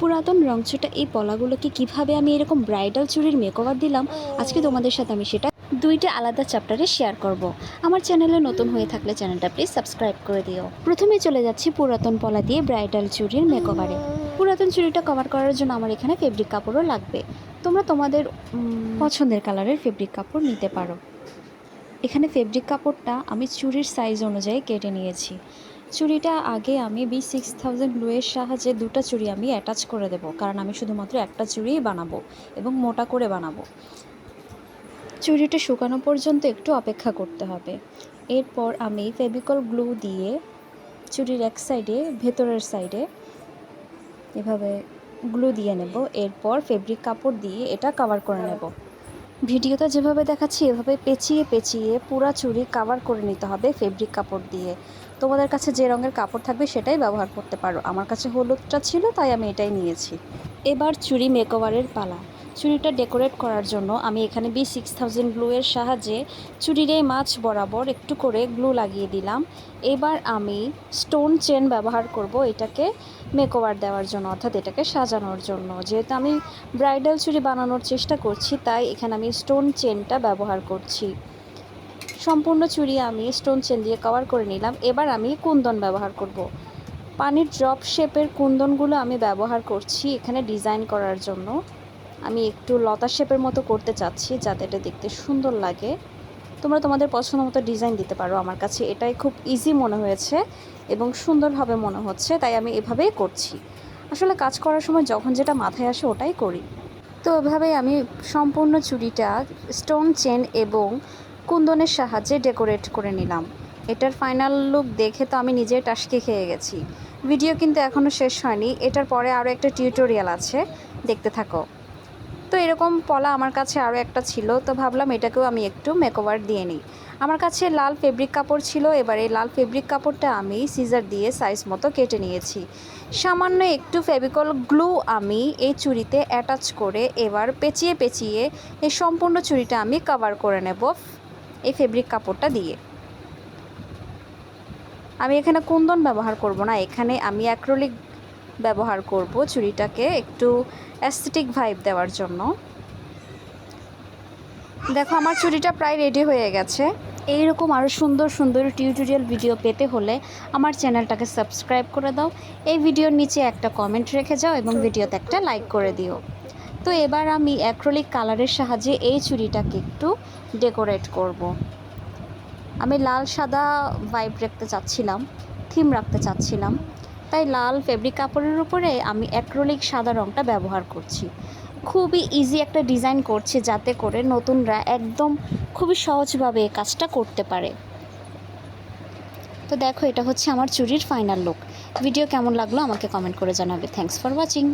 পুরাতন রংচটা এই পলাগুলোকে কিভাবে আমি এরকম ব্রাইডাল চুড়ির মেকওভার দিলাম, আজকে তোমাদের সাথে আমি সেটা দুইটা আলাদা চ্যাপ্টারে শেয়ার করব। আমার চ্যানেলে নতুন হয়ে থাকলে চ্যানেলটা প্লিজ সাবস্ক্রাইব করে দিও। প্রথমে চলে যাচ্ছি পুরাতন পলা দিয়ে ব্রাইডাল চুড়ির মেকওভারে। পুরাতন চুড়িটা কভার করার জন্য আমার এখানে ফেব্রিক কাপড়ও লাগবে। তোমরা তোমাদের পছন্দের কালারের ফেব্রিক কাপড় নিতে পারো। এখানে ফেব্রিক কাপড়টা আমি চুড়ির সাইজ অনুযায়ী কেটে নিয়েছি। চুড়িটা আগে আমি B6000 গ্লুয়ের সাহায্যে দুটো চুড়ি আমি অ্যাটাচ করে দেব, কারণ আমি শুধুমাত্র একটা চুড়িই বানাবো এবং মোটা করে বানাবো। চুড়িটা শুকানো পর্যন্ত একটু অপেক্ষা করতে হবে। এরপর আমি ফেভিকল গ্লু দিয়ে চুড়ির এক সাইডে ভেতরের সাইডে এভাবে গ্লু দিয়ে নেব। এরপর ফেব্রিক কাপড় দিয়ে এটা কভার করে নেব। ভিডিওতে যেভাবে দেখাচ্ছি এভাবে পেঁচিয়ে পেঁচিয়ে পুরা চুড়ি কভার করে নিতে হবে ফেব্রিক কাপড় দিয়ে। তোমাদের কাছে যে রঙের কাপড় থাকবে সেটাই ব্যবহার করতে পারো। আমার কাছে হলুদটা ছিল তাই আমি এটাই নিয়েছি। এবার চুড়ি মেকওভারের পালা। চুড়িটা ডেকোরেট করার জন্য আমি এখানে B6000 গ্লুয়ের সাহায্যে চুড়ির এই মাছ বরাবর একটু করে গ্লু লাগিয়ে দিলাম। এবার আমি স্টোন চেন ব্যবহার করব এটাকে মেকওভার দেওয়ার জন্য, অর্থাৎ এটাকে সাজানোর জন্য। যেহেতু আমি ব্রাইডাল চুড়ি বানানোর চেষ্টা করছি তাই এখানে আমি স্টোন চেনটা ব্যবহার করছি। সম্পূর্ণ চুড়ি আমি স্টোন চেন দিয়ে কভার করে নিলাম। এবার আমি কুন্দন ব্যবহার করব। পানির ড্রপ শেপের কুন্দনগুলো আমি ব্যবহার করছি এখানে ডিজাইন করার জন্য। আমি একটু লতা শেপের মতো করতে চাচ্ছি যাতে এটা দেখতে সুন্দর লাগে। তোমরা তোমাদের পছন্দ মতো ডিজাইন দিতে পারো। আমার কাছে এটাই খুব ইজি মনে হয়েছে এবং সুন্দরভাবে মনে হচ্ছে, তাই আমি এভাবেই করছি। আসলে কাজ করার সময় যখন যেটা মাথায় আসে ওটাই করি। তো এভাবেই আমি সম্পূর্ণ চুড়িটা স্টোন চেন এবং কুন্দনের সাহায্যে ডেকোরেট করে নিলাম। এটার ফাইনাল লুক দেখে তো আমি নিজে টাসকে খেয়ে গেছি। ভিডিও কিন্তু এখনও শেষ হয়নি, এটার পরে আরও একটা টিউটোরিয়াল আছে, দেখতে থাকো। তো এরকম পলা আমার কাছে আরও একটা ছিল, তো ভাবলাম এটাকেও আমি একটু মেকওভার দিয়ে নিই। আমার কাছে লাল ফেব্রিক কাপড় ছিল। এবার এই লাল ফেব্রিক কাপড়টা আমি সিজার দিয়ে সাইজ মতো কেটে নিয়েছি। সামান্য একটু ফেভিকল গ্লু আমি এই চুড়িতে অ্যাটাচ করে এবার পেঁচিয়ে পেঁচিয়ে এই সম্পূর্ণ চুড়িটা আমি কভার করে নেব এই ফেব্রিক কাপড়টা দিয়ে। আমি এখানে কুন্দন ব্যবহার করব না, এখানে আমি অ্যাক্রিলিক ব্যবহার করব চুড়িটাকে একটু অ্যাস্থেটিক ভাইব দেওয়ার জন্য। দেখো আমার চুড়িটা প্রায় রেডি হয়ে গেছে। এইরকম আরও সুন্দর সুন্দর টিউটোরিয়াল ভিডিও পেতে হলে আমার চ্যানেলটাকে সাবস্ক্রাইব করে দাও। এই ভিডিওর নিচে একটা কমেন্ট রেখে যাও এবং ভিডিওতে একটা লাইক করে দিও। তো এবার আমি অ্যাক্রিলিক কালারের সাহায্যে এই চুড়িটাকে একটু ডেকোরেট করব। আমি লাল সাদা ভাইব রাখতে চাচ্ছিলাম, থিম রাখতে চাচ্ছিলাম, তাই লাল ফেব্রিক কাপড়ের উপরে আমি অ্যাক্রিলিক সাদা রঙটা ব্যবহার করছি। খুবই ইজি একটা ডিজাইন করছি যাতে করে নতুনরা একদম খুবই সহজভাবে এই কাজটা করতে পারে। তো দেখো এটা হচ্ছে আমার চুড়ির ফাইনাল লুক। ভিডিও কেমন লাগলো আমাকে কমেন্ট করে জানাবে। Thanks for watching.